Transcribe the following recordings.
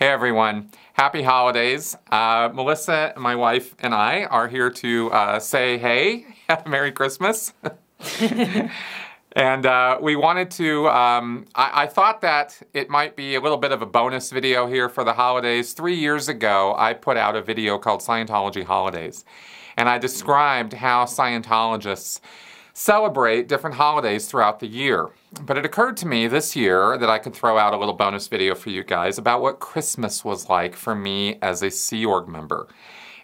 Hey everyone, happy holidays. Melissa, my wife, and I are here to say hey, Merry Christmas. And we wanted to, I thought that it might be a little bit of a bonus video here for the holidays. 3 years ago, I put out a video called Scientology Holidays. And I described how Scientologists celebrate different holidays throughout the year. But it occurred to me this year that I could throw out a little bonus video for you guys about what Christmas was like for me as a Sea Org member.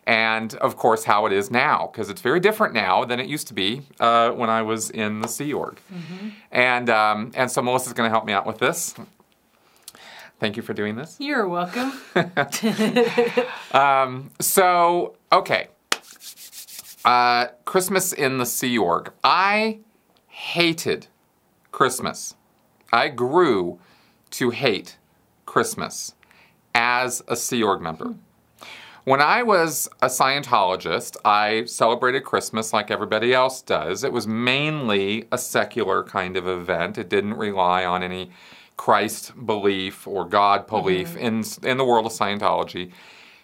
And, of course, how it is now, because it's very different now than it used to be when I was in the Sea Org. Mm-hmm. And so Melissa's going to help me out with this. Thank you for doing this. You're welcome. Okay. Christmas in the Sea Org. I hated Christmas. I grew to hate Christmas as a Sea Org member. When I was a Scientologist, I celebrated Christmas like everybody else does. It was mainly a secular kind of event. It didn't rely on any Christ belief or God belief in the world of Scientology.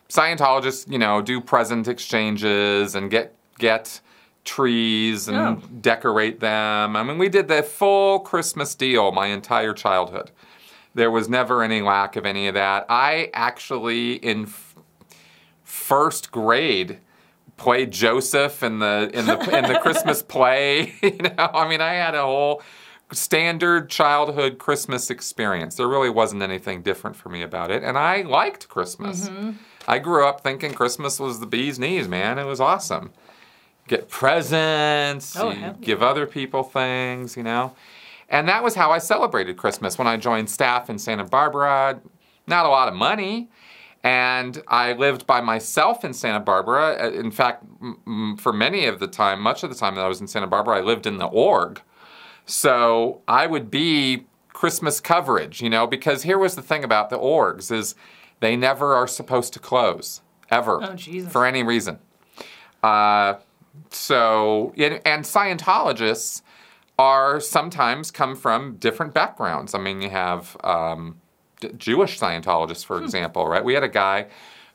Scientologists, do present exchanges and get trees and decorate them. I mean, we did the full Christmas deal my entire childhood. There was never any lack of any of that. I actually, in first grade, played Joseph in the Christmas play. I mean, I had a whole standard childhood Christmas experience. There really wasn't anything different for me about it, and I liked Christmas. I grew up thinking Christmas was the bee's knees, man. It was awesome. Get presents, give other people things, And that was how I celebrated Christmas when I joined staff in Santa Barbara. Not a lot of money. And I lived by myself in Santa Barbara. In fact, for much of the time that I was in Santa Barbara, I lived in the org. So I would be Christmas coverage, because here was the thing about the orgs is they never are supposed to close, ever, for any reason. And Scientologists sometimes come from different backgrounds. I mean, you have Jewish Scientologists, for example, right? We had a guy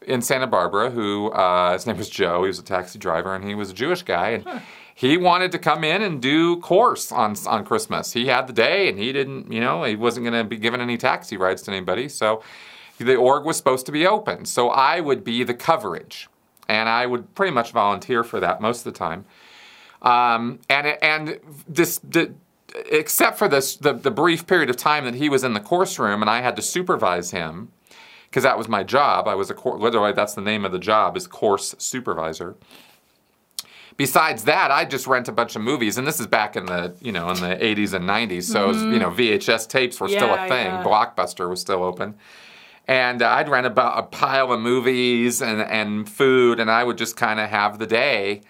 in Santa Barbara who, his name was Joe, he was a taxi driver, and he was a Jewish guy, and he wanted to come in and do course on Christmas. He had the day, and he didn't, he wasn't going to be giving any taxi rides to anybody, so the org was supposed to be open. So I would be the coverage, and I would pretty much volunteer for that most of the time. Except for the brief period of time that he was in the course room and I had to supervise him, because that was my job. I was literally, that's the name of the job, is course supervisor. Besides that, I just rent a bunch of movies, and this is back in the in the 80s and 90s, so VHS tapes were still a thing. Blockbuster was still open. And I'd rent a pile of movies and food, and I would just kind of have the day,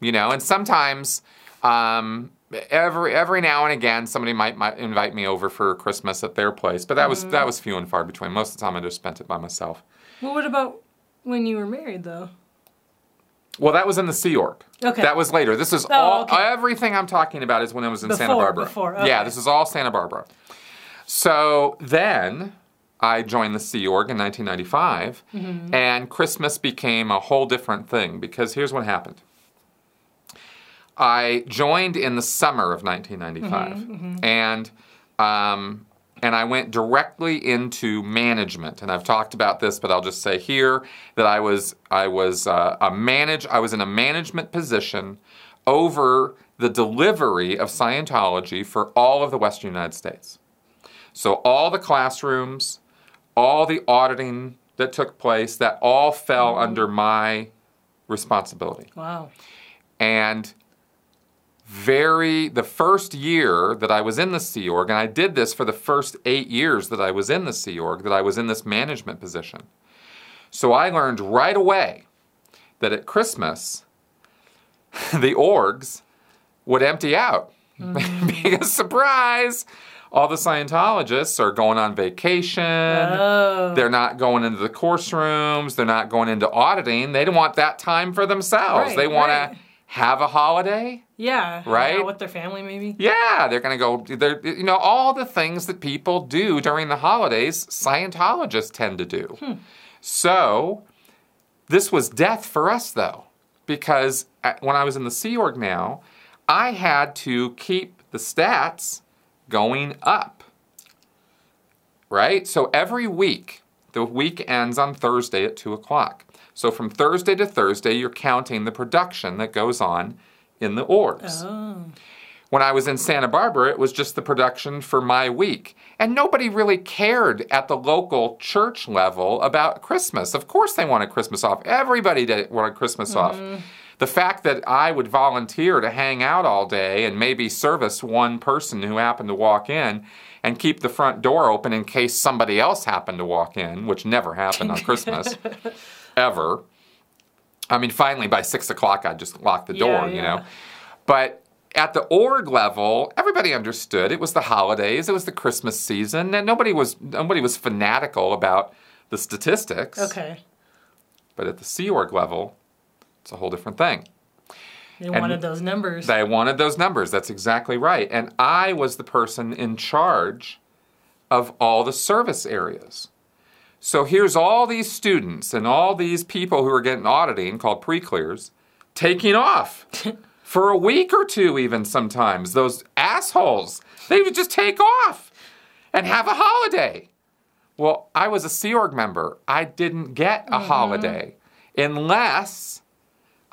and sometimes every now and again, somebody might invite me over for Christmas at their place, but that was few and far between. Most of the time, I just spent it by myself. Well, what about when you were married, though? Well, that was in the Sea Org. Okay. That was later. This is everything I'm talking about is when I was in Santa Barbara. Yeah, this is all Santa Barbara. So then I joined the Sea Org in 1995, and Christmas became a whole different thing, because here's what happened. I joined in the summer of 1995, and I went directly into management. And I've talked about this, but I'll just say here that I was in a management position over the delivery of Scientology for all of the Western United States. So all the classrooms, all the auditing that took place, that all fell under my responsibility. Wow. And the first year that I was in the Sea Org, and I did this for the first 8 years that I was in the Sea Org, that I was in this management position. So I learned right away that at Christmas, the orgs would empty out. Because, surprise, all the Scientologists are going on vacation. They're not going into the course rooms. They're not going into auditing. They don't want that time for themselves. They want to have a holiday. Yeah. Right? Hang out with their family, maybe. Yeah, they're going to go, you know, all the things that people do during the holidays, Scientologists tend to do. So this was death for us, though, because when I was in the Sea Org now, I had to keep the stats going up, right? So every week, the week ends on Thursday at 2 o'clock. So from Thursday to Thursday, you're counting the production that goes on in the orgs. Oh. When I was in Santa Barbara, it was just the production for my week. And nobody really cared at the local church level about Christmas. Of course they wanted Christmas off. Everybody wanted Christmas off. The fact that I would volunteer to hang out all day and maybe service one person who happened to walk in and keep the front door open in case somebody else happened to walk in, which never happened on Christmas, ever. I mean, finally by 6 o'clock, I'd just lock the door, you know. But at the org level, everybody understood. It was the holidays, it was the Christmas season, and nobody was fanatical about the statistics. Okay. But at the Sea Org level, it's a whole different thing. They wanted those numbers. They wanted those numbers. That's exactly right. And I was the person in charge of all the service areas. So here's all these students and all these people who are getting auditing, called pre-clears, taking off. For a week or two even sometimes. Those assholes, they would just take off and have a holiday. Well, I was a Sea Org member. I didn't get a holiday unless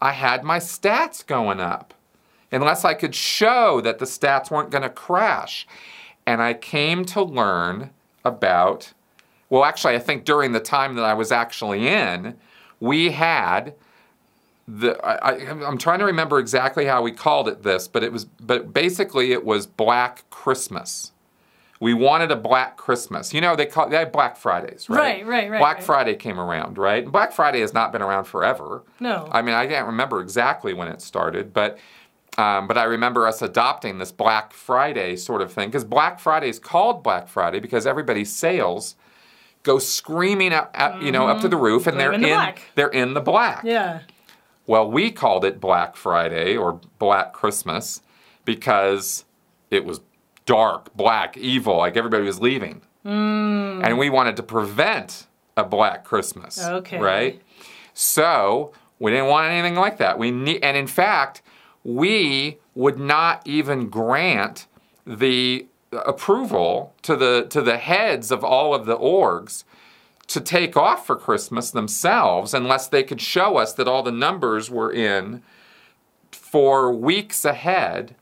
I had my stats going up. Unless I could show that the stats weren't going to crash. And I came to learn about, well, actually, I think during the time that I was actually in, we had I'm trying to remember exactly how we called it this, but basically it was Black Christmas. We wanted a Black Christmas. You know, they had Black Fridays, right? Right. Black Friday came around, right? And Black Friday has not been around forever. No. I mean, I can't remember exactly when it started, but I remember us adopting this Black Friday sort of thing, because Black Friday is called Black Friday because everybody's sales go screaming up to the roof, and they're in the black. Yeah. Well, we called it Black Friday or Black Christmas because it was dark, black, evil, like everybody was leaving. And we wanted to prevent a Black Christmas. Okay. Right? So we didn't want anything like that. And in fact, we would not even grant the approval to the heads of all of the orgs to take off for Christmas themselves unless they could show us that all the numbers were in for weeks ahead,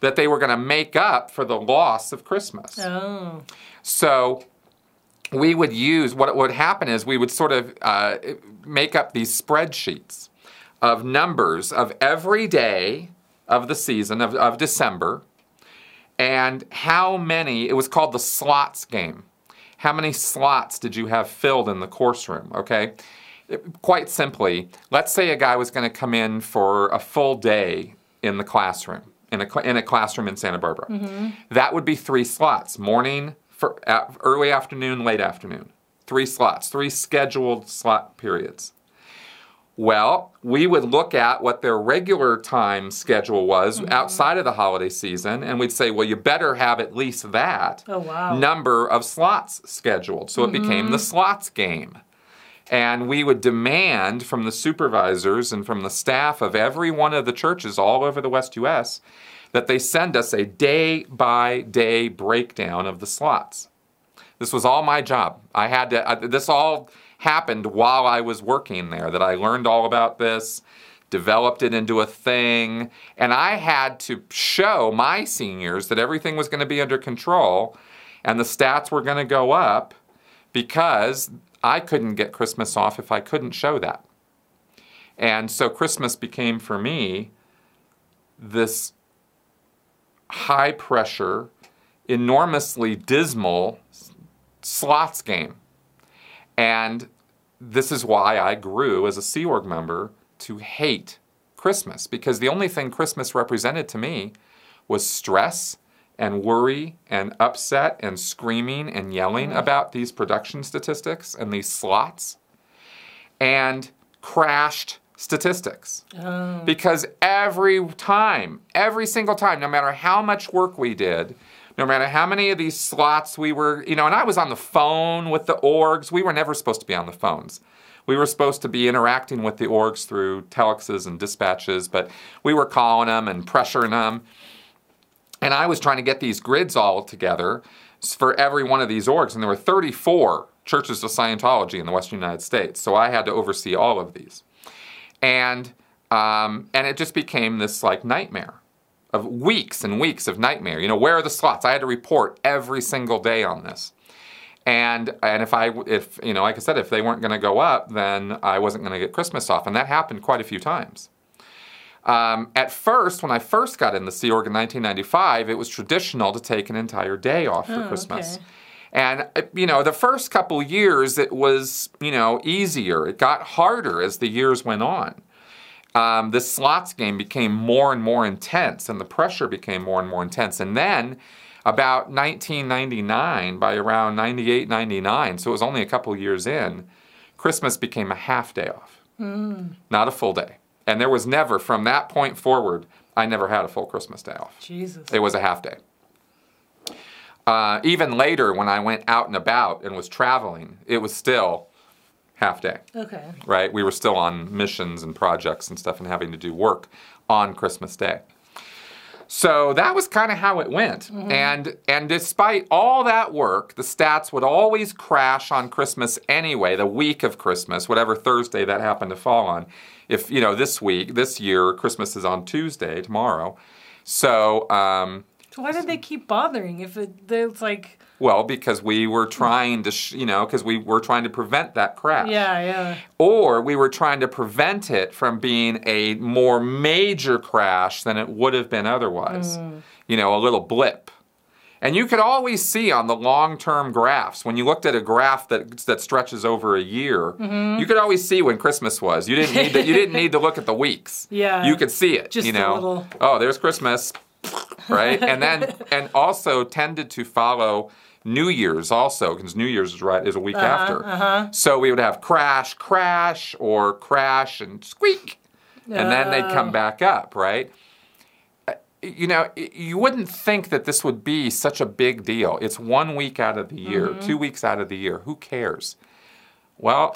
that they were going to make up for the loss of Christmas. Oh. So we would use, what would happen is we would sort of make up these spreadsheets of numbers of every day of the season, of December, and how many, it was called the slots game. How many slots did you have filled in the course room, okay? Quite simply, let's say a guy was going to come in for a full day in the classroom, in a classroom in Santa Barbara. That would be 3 slots, morning, early afternoon, late afternoon. 3 slots, 3 scheduled slot periods. Well, we would look at what their regular time schedule was outside of the holiday season, and we'd say, well, you better have at least that number of slots scheduled. So it became the slots game. And we would demand from the supervisors and from the staff of every one of the churches all over the West U.S. that they send us a day-by-day breakdown of the slots. This was all my job. I had to, this all happened while I was working there, that I learned all about this, developed it into a thing, and I had to show my seniors that everything was going to be under control and the stats were going to go up, because I couldn't get Christmas off if I couldn't show that. And so Christmas became for me this high pressure, enormously dismal slots game. And this is why I grew as a Sea Org member to hate Christmas, because the only thing Christmas represented to me was stress and worry and upset and screaming and yelling about these production statistics and these slots, and crashed statistics. Because every single time, no matter how much work we did, no matter how many of these slots we were, and I was on the phone with the orgs. We were never supposed to be on the phones. We were supposed to be interacting with the orgs through telexes and dispatches, but we were calling them and pressuring them. And I was trying to get these grids all together for every one of these orgs. And there were 34 churches of Scientology in the Western United States. So I had to oversee all of these. And it just became this like nightmare of weeks and weeks of nightmare. Where are the slots? I had to report every single day on this. And if like I said, if they weren't going to go up, then I wasn't going to get Christmas off. And that happened quite a few times. At first, when I first got in the Sea Org in 1995, it was traditional to take an entire day off for Christmas. Okay. And, the first couple years, it was, easier. It got harder as the years went on. The slots game became more and more intense, and the pressure became more and more intense. And then, about 1999, by around 98, 99, so it was only a couple years in, Christmas became a half day off, not a full day. And there was never, from that point forward, I never had a full Christmas day off. Jesus. It was a half day. Even later, when I went out and about and was traveling, it was still half day. Okay. Right? We were still on missions and projects and stuff and having to do work on Christmas Day. So that was kind of how it went. And despite all that work, the stats would always crash on Christmas anyway, the week of Christmas, whatever Thursday that happened to fall on. If, this year, Christmas is on Tuesday, tomorrow. So why did they keep bothering if it's like... Well, because we were trying to, because we were trying to prevent that crash. Yeah. Or we were trying to prevent it from being a more major crash than it would have been otherwise. A little blip. And you could always see on the long-term graphs, when you looked at a graph that stretches over a year, you could always see when Christmas was. You didn't need to look at the weeks. Yeah. You could see it. Just a little... Oh, there's Christmas. Right? And also tended to follow New Year's also, because New Year's is a week after. So we would have crash, or crash and squeak. And then they'd come back up, right? You wouldn't think that this would be such a big deal. It's 1 week out of the year, 2 weeks out of the year. Who cares? Well,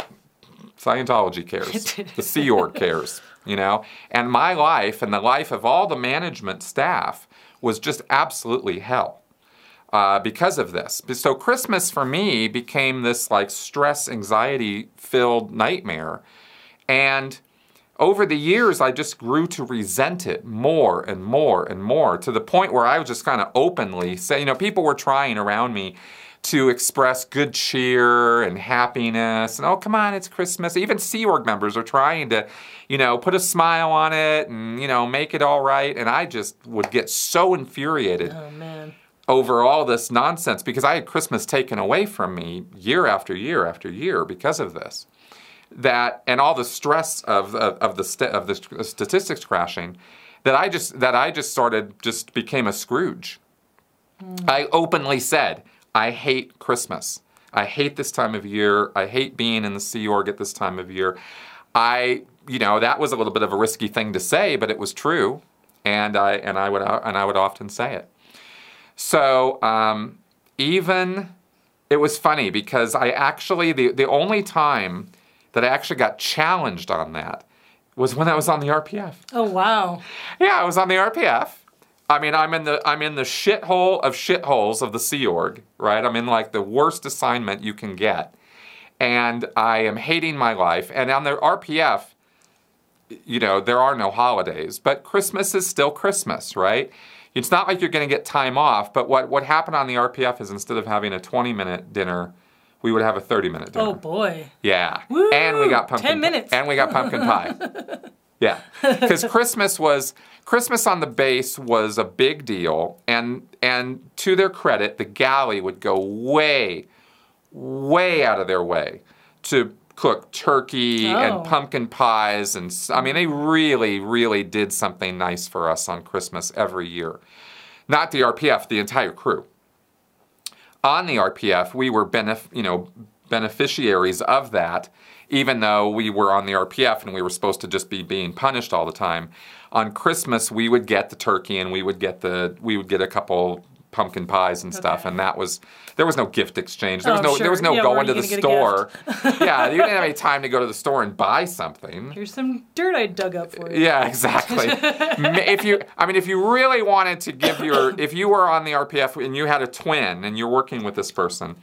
Scientology cares. The Sea Org cares, And my life and the life of all the management staff was just absolutely hell because of this. So Christmas for me became this like stress, anxiety-filled nightmare. And over the years, I just grew to resent it more and more and more, to the point where I would just kind of openly say, people were trying around me to express good cheer and happiness. And, oh, come on, it's Christmas. Even Sea Org members are trying to, put a smile on it and, make it all right. And I just would get so infuriated over all this nonsense because I had Christmas taken away from me year after year after year because of this. And all the stress of the statistics crashing, that I just became a Scrooge. I openly said, I hate Christmas. I hate this time of year. I hate being in the Sea Org at this time of year. That was a little bit of a risky thing to say, but it was true, and I would often say it. So it was funny because I actually the only time that I actually got challenged on that was when I was on the RPF. Oh wow! Yeah, I was on the RPF. I mean, I'm in the shithole of shitholes of the Sea Org, right? I'm in like the worst assignment you can get, and I am hating my life. And on the RPF, there are no holidays, but Christmas is still Christmas, right? It's not like you're going to get time off. But what happened on the RPF is instead of having a 20-minute dinner, we would have a 30-minute dinner. Oh boy! Yeah, Woo! And we got 10 minutes, and we got pumpkin pie. Yeah, because Christmas on the base was a big deal, and to their credit, the galley would go way, way out of their way to cook turkey and pumpkin pies, and I mean, they really, really did something nice for us on Christmas every year. Not the RPF, the entire crew. On the RPF, we were beneficiaries of that, even though we were on the RPF and we were supposed to just be being punished all the time. On Christmas, we would get the turkey and we would get a couple pumpkin pies and stuff, and there was no gift exchange. There was no going to the store. Yeah, you didn't have any time to go to the store and buy something. Here's some dirt I dug up for you. Yeah, exactly. if you really wanted to give if you were on the RPF and you had a twin and you're working with this person,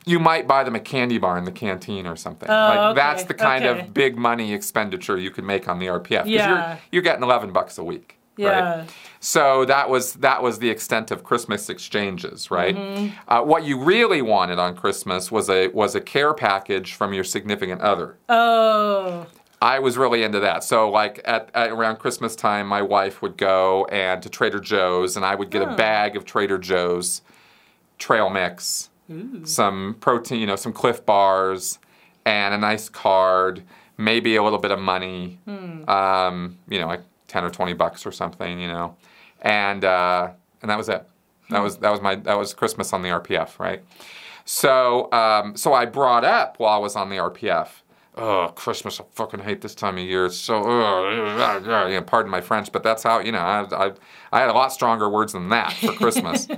you might buy them a candy bar in the canteen or something. That's the kind of big money expenditure you could make on the RPF. Because you're getting $11 a week. Yeah. Right? So that was the extent of Christmas exchanges, right? Mm-hmm. What you really wanted on Christmas was a care package from your significant other. Oh. I was really into that. So like at around Christmas time, my wife would go to Trader Joe's, and I would get a bag of Trader Joe's trail mix, some protein, some Cliff Bars, and a nice card, maybe a little bit of money, like $10 or $20 or something, and that was it. That was Christmas on the RPF, right? So I brought up while I was on the RPF, oh, Christmas, I fucking hate this time of year. It's so, pardon my French, but that's how, I had a lot stronger words than that for Christmas.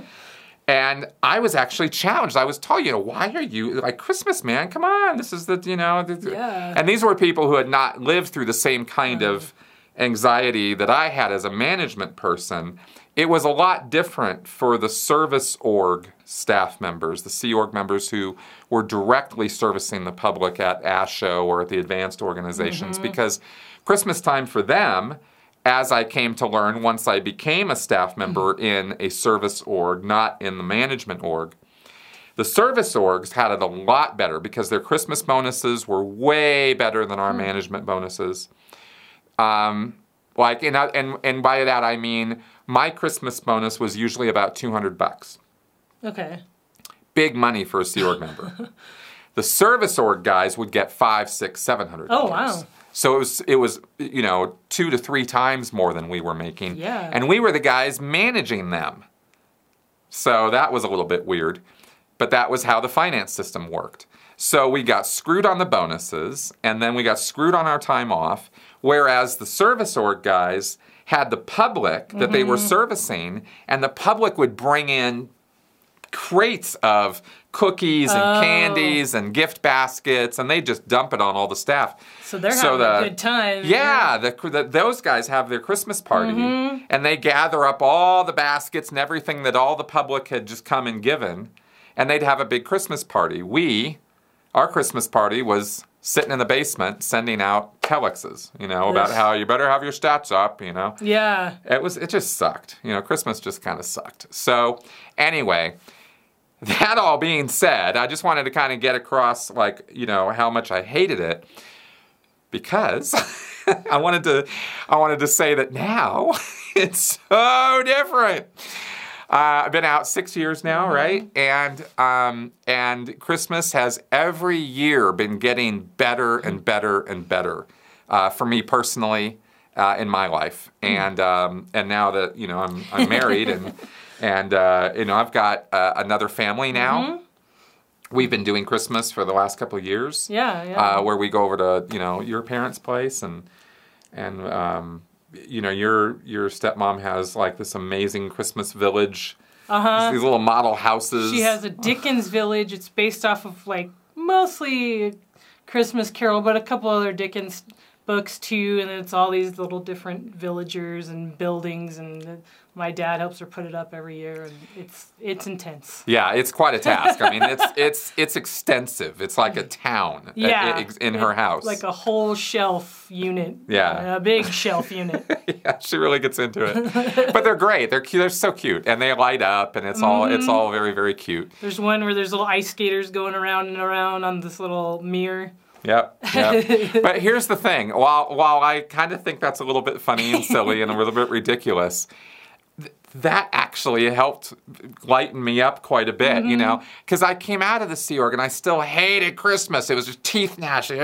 And I was actually challenged. I was told, why are you, like, Christmas, man, come on, this is Yeah. And these were people who had not lived through the same kind of anxiety that I had as a management person. It was a lot different for the service org staff members, the Sea Org members who were directly servicing the public at ASHO or at the advanced organizations, because Christmas time for them, as I came to learn once I became a staff member in a service org, not in the management org, the service orgs had it a lot better because their Christmas bonuses were way better than our management bonuses. And by that I mean my Christmas bonus was usually about $200. Okay. Big money for a Sea Org member. The service org guys would get $500, $600, $700. Oh, wow. So it was 2 to 3 times more than we were making. Yeah. And we were the guys managing them. So that was a little bit weird. But that was how the finance system worked. So we got screwed on the bonuses, and then we got screwed on our time off, whereas the service org guys had the public that they were servicing, and the public would bring in crates of cookies and candies and gift baskets, and they just dump it on all the staff. So they're having a good time. Yeah, those guys have their Christmas party, and they gather up all the baskets and everything that all the public had just come and given, and they'd have a big Christmas party. Our Christmas party was sitting in the basement sending out telexes, about how you better have your stats up, Yeah. It just sucked. Christmas just kind of sucked. So anyway, that all being said, I just wanted to kind of get across, how much I hated it, because I wanted to say that now it's so different. I've been out 6 years now, right? And Christmas has every year been getting better and better and better for me personally in my life. And now that I'm married and I've got another family now. We've been doing Christmas for the last couple of years. Yeah. Where we go over to your parents' place and your stepmom has like this amazing Christmas village. These little model houses. She has a Dickens village. It's based off of mostly Christmas Carol, but a couple other Dickens books too. And it's all these little different villagers and buildings. And my dad helps her put it up every year, and it's intense. Yeah, it's quite a task. I mean, it's extensive. It's like a town in her house. Like a whole shelf unit. Yeah. A big shelf unit. Yeah, she really gets into it. But they're great. They're so cute, and they light up, and it's all very, very cute. There's one where there's little ice skaters going around and around on this little mirror. Yep. But here's the thing. While I kind of think that's a little bit funny and silly and a little bit ridiculous, that actually helped lighten me up quite a bit, because I came out of the Sea Org and I still hated Christmas. It was just teeth gnashing.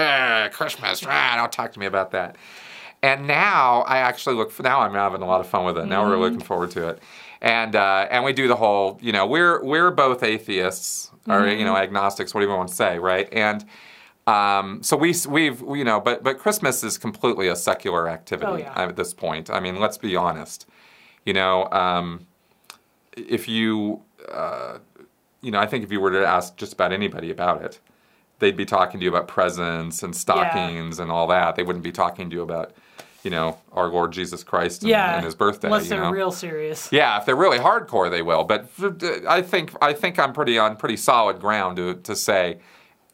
Christmas, don't talk to me about that. And now I actually now I'm having a lot of fun with it. Now we're looking forward to it. And we do the whole, you know, we're both atheists or agnostics, whatever you want to say, right? And so we've you know, but Christmas is completely a secular activity at this point. I mean, let's be honest. You know, if you you know, I think if you were to ask just about anybody about it, they'd be talking to you about presents and stockings and all that. They wouldn't be talking to you about, you know, our Lord Jesus Christ and his birthday. Unless they're you know? real serious. Yeah, if they're really hardcore, they will. But I think I'm on pretty solid ground to say,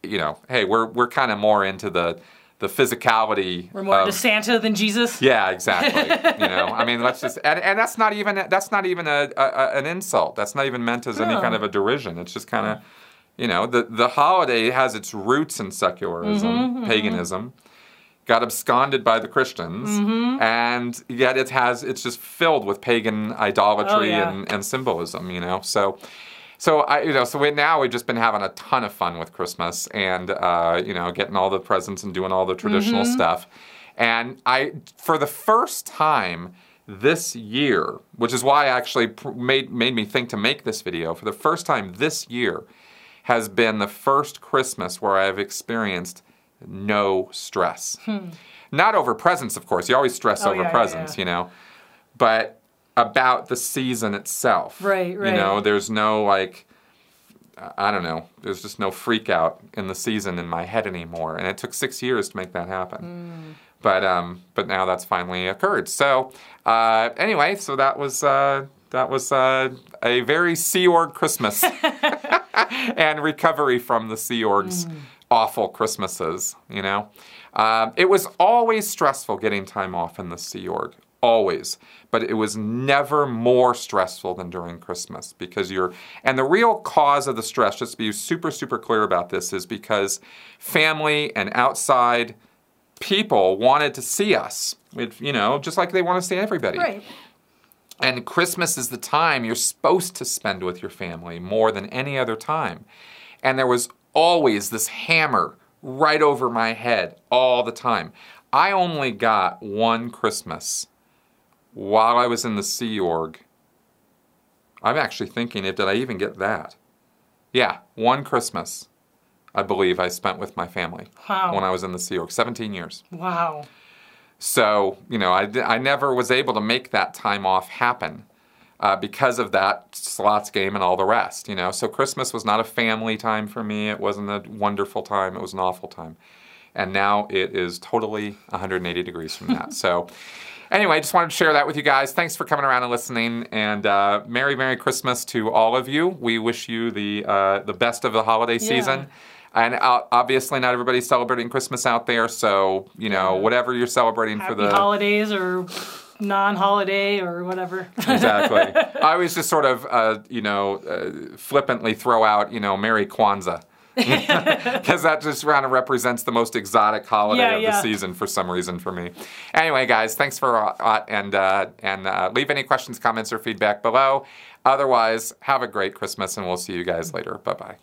you know, hey, we're kind of more into the physicality. We're more into Santa than Jesus. Yeah, exactly. You know, I mean, let's just and that's not even an insult. That's not even meant as any kind of a derision. It's just kind of, you know, the holiday has its roots in secularism, paganism. Got absconded by the Christians, and yet it's just filled with pagan idolatry and symbolism, you know. So we've just been having a ton of fun with Christmas, and you know, getting all the presents and doing all the traditional stuff. And for the first time this year, which is why I actually made me think to make this video, for the first time this year has been the first Christmas where I've experienced no stress. Not over presents, of course. You always stress over presents, you know, but about the season itself. Right. You know, there's no I don't know, there's just no freak out in the season in my head anymore. And it took 6 years to make that happen. But now that's finally occurred. So anyway, so that was a very Sea Org Christmas and recovery from the Sea Org's awful Christmases, you know. It was always stressful getting time off in the Sea Org, always. But it was never more stressful than during Christmas because and the real cause of the stress, just to be super, super clear about this, is because family and outside people wanted to see us, you know, just like they want to see everybody. Right. And Christmas is the time you're supposed to spend with your family more than any other time. And there was always this hammer right over my head all the time. I only got one Christmas while I was in the Sea Org. I'm actually thinking, did I even get that? Yeah, one Christmas, I believe, I spent with my family when I was in the Sea Org, 17 years. Wow. So, you know, I never was able to make that time off happen because of that slots game and all the rest, you know. So Christmas was not a family time for me. It wasn't a wonderful time. It was an awful time. And now it is totally 180 degrees from that. So anyway, just wanted to share that with you guys. Thanks for coming around and listening. And Merry, Merry Christmas to all of you. We wish you the best of the holiday season. And obviously not everybody's celebrating Christmas out there. So, you know, whatever you're celebrating Happy for the holidays or non-holiday or whatever. Exactly. I always just sort of, you know, flippantly throw out, you know, Merry Kwanzaa. Because that just kind of represents the most exotic holiday of the season for some reason for me. Anyway, guys, thanks for and leave any questions, comments, or feedback below. Otherwise, have a great Christmas, and we'll see you guys later. Bye-bye.